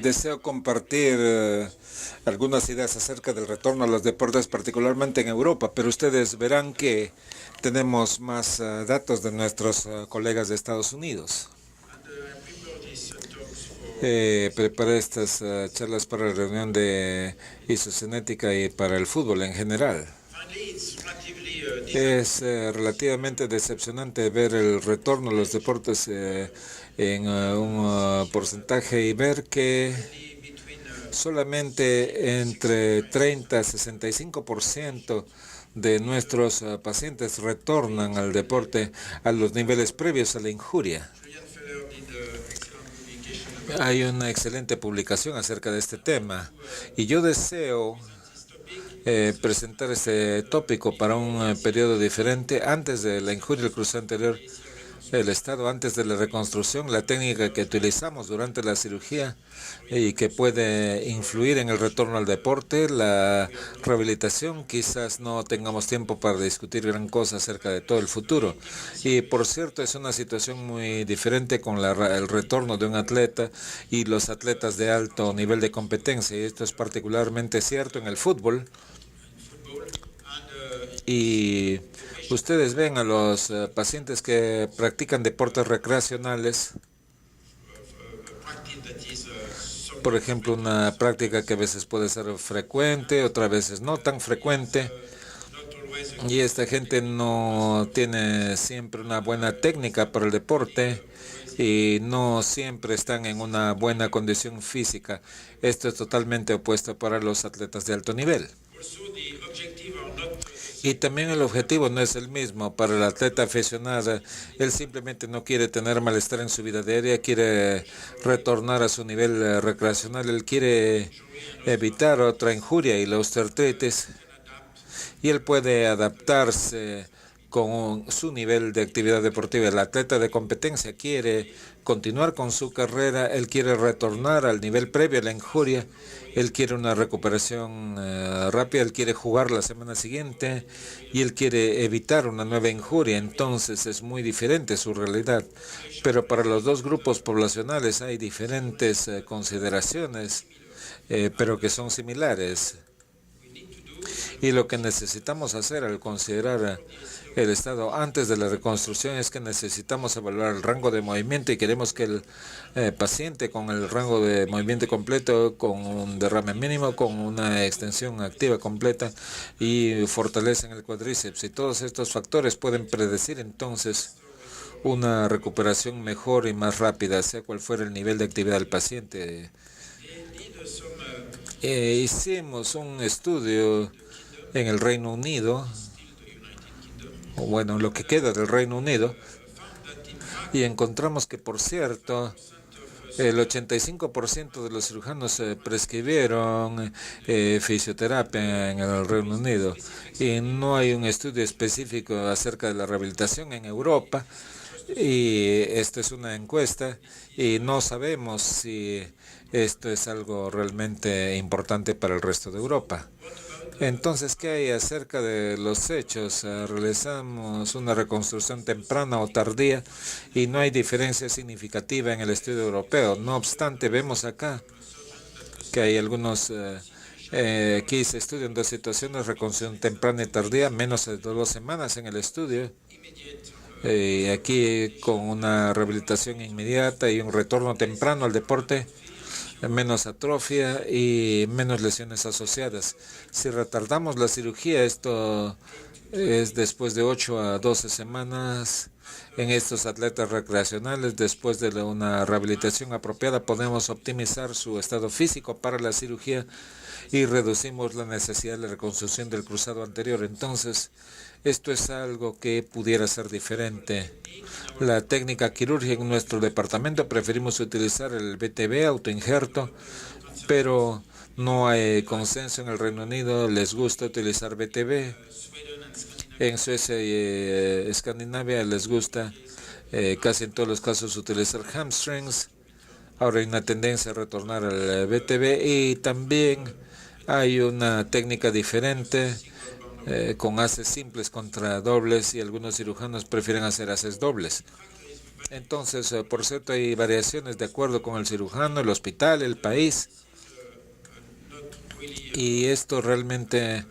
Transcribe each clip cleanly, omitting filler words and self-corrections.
Deseo compartir algunas ideas acerca del retorno a los deportes, particularmente en Europa, pero ustedes verán que tenemos más datos de nuestros colegas de Estados Unidos. Preparé estas charlas para la reunión de isocinética y para el fútbol en general. Es relativamente decepcionante ver el retorno a los deportes en un porcentaje y ver que solamente entre 30 y 65% de nuestros pacientes retornan al deporte a los niveles previos a la injuria. Hay una excelente publicación acerca de este tema y yo deseo presentar este tópico para un periodo diferente antes de la injuria del cruzado anterior. El estado antes de la reconstrucción, la técnica que utilizamos durante la cirugía y que puede influir en el retorno al deporte, la rehabilitación. Quizás no tengamos tiempo para discutir gran cosa acerca de todo el futuro. Y por cierto, es una situación muy diferente con el retorno de un atleta y los atletas de alto nivel de competencia. Y esto es particularmente cierto en el fútbol. Y ustedes ven a los pacientes que practican deportes recreacionales, por ejemplo, una práctica que a veces puede ser frecuente, otras veces no tan frecuente, y esta gente no tiene siempre una buena técnica para el deporte y no siempre están en una buena condición física. Esto es totalmente opuesto para los atletas de alto nivel. Y también el objetivo no es el mismo para el atleta aficionado. Él simplemente no quiere tener malestar en su vida diaria, quiere retornar a su nivel recreacional, él quiere evitar otra injuria y la osteoartritis. Y él puede adaptarse con su nivel de actividad deportiva. El atleta de competencia quiere continuar con su carrera, él quiere retornar al nivel previo a la injuria, él quiere una recuperación rápida, él quiere jugar la semana siguiente y él quiere evitar una nueva injuria. Entonces es muy diferente su realidad. Pero para los dos grupos poblacionales hay diferentes consideraciones, pero que son similares. Y lo que necesitamos hacer al considerar el estado antes de la reconstrucción es que necesitamos evaluar el rango de movimiento y queremos que el paciente con el rango de movimiento completo, con un derrame mínimo, con una extensión activa completa y fortaleza en el cuádriceps. Y todos estos factores pueden predecir entonces una recuperación mejor y más rápida, sea cual fuera el nivel de actividad del paciente. Hicimos un estudio en el Reino Unido, o bueno, lo que queda del Reino Unido, y encontramos que, por cierto, el 85% de los cirujanos prescribieron fisioterapia en el Reino Unido, y no hay un estudio específico acerca de la rehabilitación en Europa, y esta es una encuesta, y no sabemos si esto es algo realmente importante para el resto de Europa. Entonces, ¿qué hay acerca de los hechos? Realizamos una reconstrucción temprana o tardía y no hay diferencia significativa en el estudio europeo. No obstante, vemos acá que hay algunos, aquí se estudian dos situaciones, reconstrucción temprana y tardía, menos de 2 semanas en el estudio. Aquí con una rehabilitación inmediata y un retorno temprano al deporte, menos atrofia y menos lesiones asociadas. Si retardamos la cirugía, esto es después de 8 a 12 semanas. En estos atletas recreacionales, después de una rehabilitación apropiada, podemos optimizar su estado físico para la cirugía y reducimos la necesidad de reconstrucción del cruzado anterior. Entonces, esto es algo que pudiera ser diferente. La técnica quirúrgica en nuestro departamento preferimos utilizar el BTB, autoinjerto, pero no hay consenso en el Reino Unido, les gusta utilizar BTB. En Suecia y Escandinavia les gusta casi en todos los casos utilizar hamstrings. Ahora hay una tendencia a retornar al BTB y también hay una técnica diferente con haces simples contra dobles y algunos cirujanos prefieren hacer haces dobles. Entonces, por cierto, hay variaciones de acuerdo con el cirujano, el hospital, el país, y esto realmente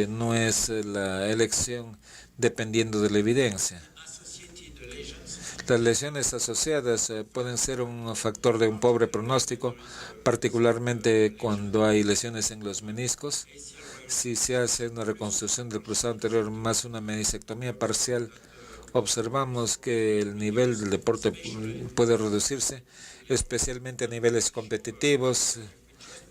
no es la elección dependiendo de la evidencia. Las lesiones asociadas pueden ser un factor de un pobre pronóstico, particularmente cuando hay lesiones en los meniscos. Si se hace una reconstrucción del cruzado anterior más una meniscectomía parcial, observamos que el nivel del deporte puede reducirse, especialmente a niveles competitivos.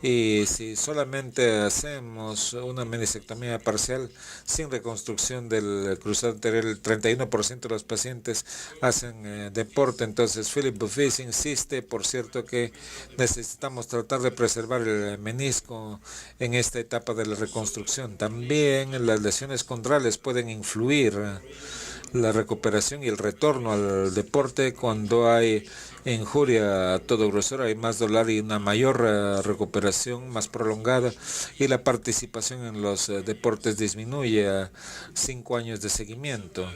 Y si solamente hacemos una meniscectomía parcial sin reconstrucción del cruzado anterior, el 31% de los pacientes hacen deporte. Entonces, Philip Buffis insiste, por cierto, que necesitamos tratar de preservar el menisco en esta etapa de la reconstrucción. También las lesiones condrales pueden influir la recuperación y el retorno al deporte cuando hay injuria a todo grosor, hay más dolor y una mayor recuperación más prolongada y la participación en los deportes disminuye a 5 años de seguimiento.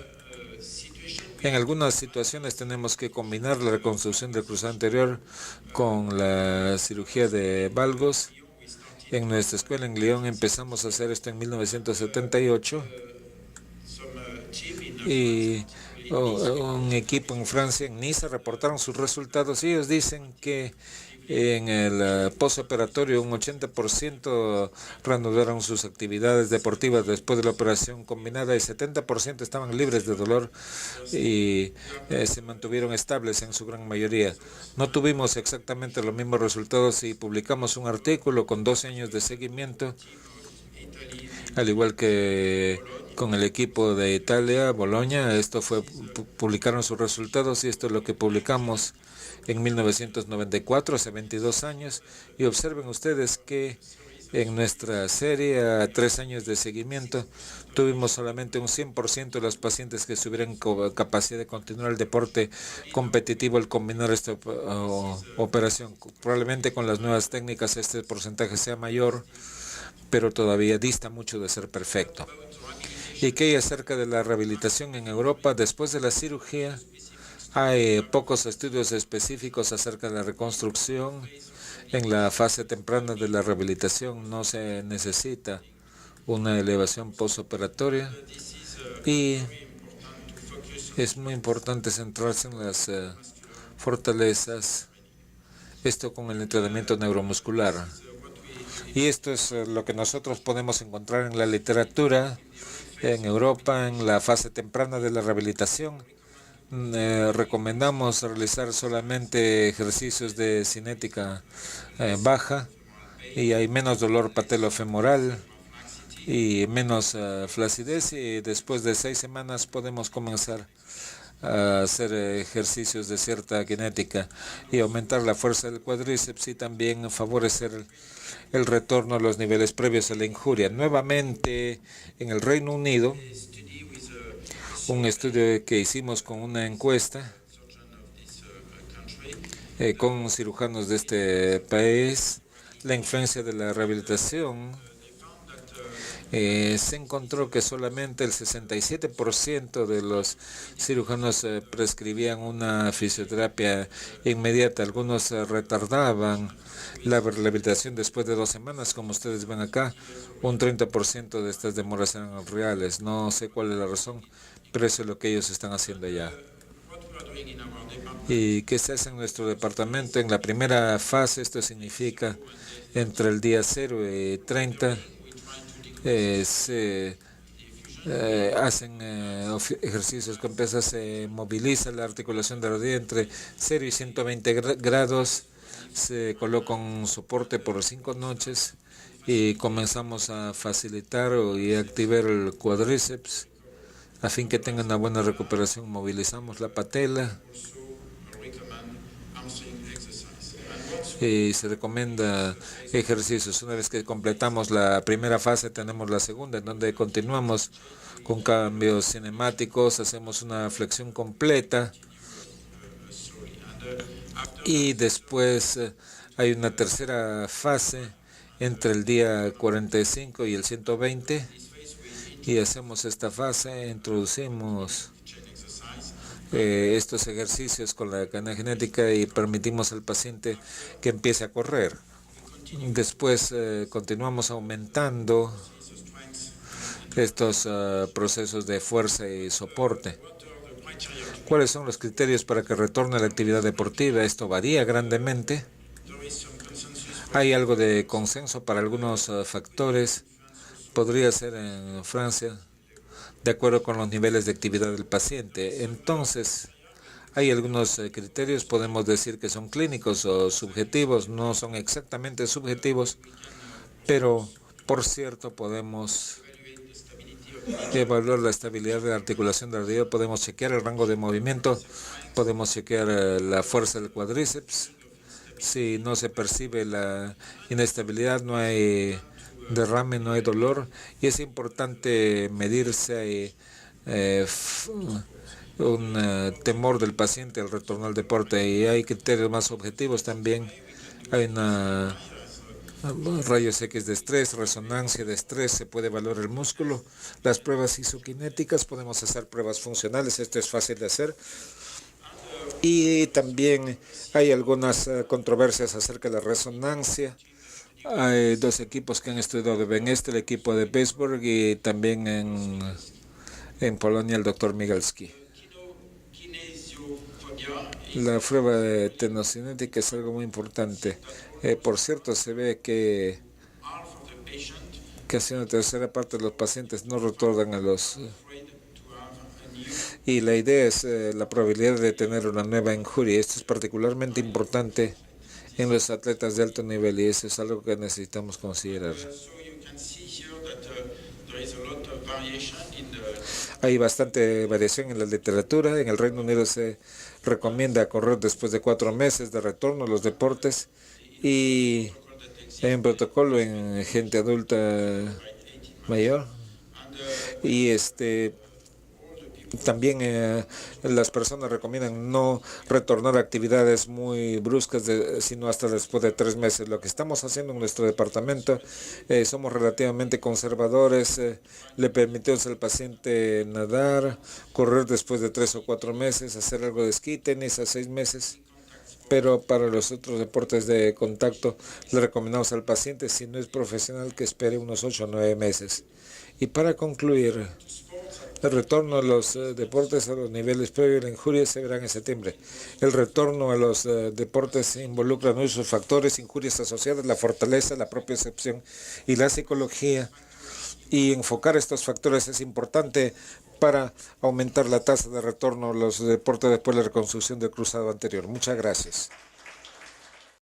En algunas situaciones tenemos que combinar la reconstrucción del cruzado anterior con la cirugía de valgos. En nuestra escuela en Lyon empezamos a hacer esto en 1978 y un equipo en Francia, en Niza, reportaron sus resultados y ellos dicen que en el postoperatorio un 80% reanudaron sus actividades deportivas después de la operación combinada y 70% estaban libres de dolor y se mantuvieron estables en su gran mayoría. No tuvimos exactamente los mismos resultados y publicamos un artículo con 12 años de seguimiento, al igual que con el equipo de Italia, Bolonia. Esto fue, publicaron sus resultados y esto es lo que publicamos en 1994, hace 22 años. Y observen ustedes que en nuestra serie, a 3 años de seguimiento, tuvimos solamente un 100% de los pacientes que tuvieran capacidad de continuar el deporte competitivo al combinar esta operación. Probablemente con las nuevas técnicas este porcentaje sea mayor, pero todavía dista mucho de ser perfecto. ¿Y qué hay acerca de la rehabilitación en Europa después de la cirugía? Hay pocos estudios específicos acerca de la reconstrucción. En la fase temprana de la rehabilitación no se necesita una elevación postoperatoria y es muy importante centrarse en las fortalezas, esto con el entrenamiento neuromuscular. Y esto es lo que nosotros podemos encontrar en la literatura en Europa en la fase temprana de la rehabilitación. Recomendamos realizar solamente ejercicios de cinética baja y hay menos dolor patelofemoral y menos flacidez, y después de 6 semanas podemos comenzar a hacer ejercicios de cierta cinética y aumentar la fuerza del cuádriceps y también favorecer el retorno a los niveles previos a la injuria. Nuevamente, en el Reino Unido, un estudio que hicimos con una encuesta con cirujanos de este país, la influencia de la rehabilitación, se encontró que solamente el 67% de los cirujanos prescribían una fisioterapia inmediata. Algunos retardaban la rehabilitación después de 2 semanas, como ustedes ven acá. Un 30% de estas demoras eran reales. No sé cuál es la razón, pero eso es lo que ellos están haciendo allá. ¿Y qué se hace en nuestro departamento? En la primera fase, esto significa entre el día 0 y 30, se hacen ejercicios con pesas, se moviliza la articulación de la rodilla entre 0 y 120 grados, se coloca un soporte por 5 noches y comenzamos a facilitar y activar el cuádriceps a fin que tenga una buena recuperación. Movilizamos la patela y se recomienda ejercicios. Una vez que completamos la primera fase, tenemos la segunda, en donde continuamos con cambios cinemáticos, hacemos una flexión completa y después hay una tercera fase entre el día 45 y el 120 y hacemos esta fase, introducimos estos ejercicios con la cadena genética y permitimos al paciente que empiece a correr. Después continuamos aumentando estos procesos de fuerza y soporte. ¿Cuáles son los criterios para que retorne a la actividad deportiva? Esto varía grandemente. Hay algo de consenso para algunos factores. Podría ser en Francia, de acuerdo con los niveles de actividad del paciente. Entonces, hay algunos criterios, podemos decir que son clínicos o subjetivos, no son exactamente subjetivos, pero por cierto podemos evaluar la estabilidad de la articulación de la rodilla, podemos chequear el rango de movimiento, podemos chequear la fuerza del cuádriceps. Si no se percibe la inestabilidad, no hay derrame, no hay dolor, y es importante medirse un temor del paciente al retorno al deporte, y hay criterios más objetivos también. Hay rayos X de estrés, resonancia de estrés, se puede evaluar el músculo, las pruebas isokinéticas, podemos hacer pruebas funcionales, esto es fácil de hacer. Y también hay algunas controversias acerca de la resonancia. Hay dos equipos que han estudiado en el equipo de Pittsburgh y también en Polonia el doctor Migalski. La prueba de tenocinética es algo muy importante. Por cierto, se ve que casi una tercera parte de los pacientes no retornan a los... Y la idea es la probabilidad de tener una nueva injuria. Esto es particularmente importante en los atletas de alto nivel y eso es algo que necesitamos considerar. Hay bastante variación en la literatura. En el Reino Unido se recomienda correr después de 4 meses de retorno a los deportes y hay un protocolo en gente adulta mayor y también las personas recomiendan no retornar a actividades muy bruscas, sino hasta después de 3 meses. Lo que estamos haciendo en nuestro departamento, somos relativamente conservadores, le permitimos al paciente nadar, correr después de 3 o 4 meses, hacer algo de esquí, tenis a 6 meses. Pero para los otros deportes de contacto, le recomendamos al paciente, si no es profesional, que espere unos 8 o 9 meses. Y para concluir, el retorno a los deportes a los niveles previos a la injuria se verá en septiembre. El retorno a los deportes involucra muchos factores, injurias asociadas, la fortaleza, la propia excepción y la psicología. Y enfocar estos factores es importante para aumentar la tasa de retorno a los deportes después de la reconstrucción del cruzado anterior. Muchas gracias.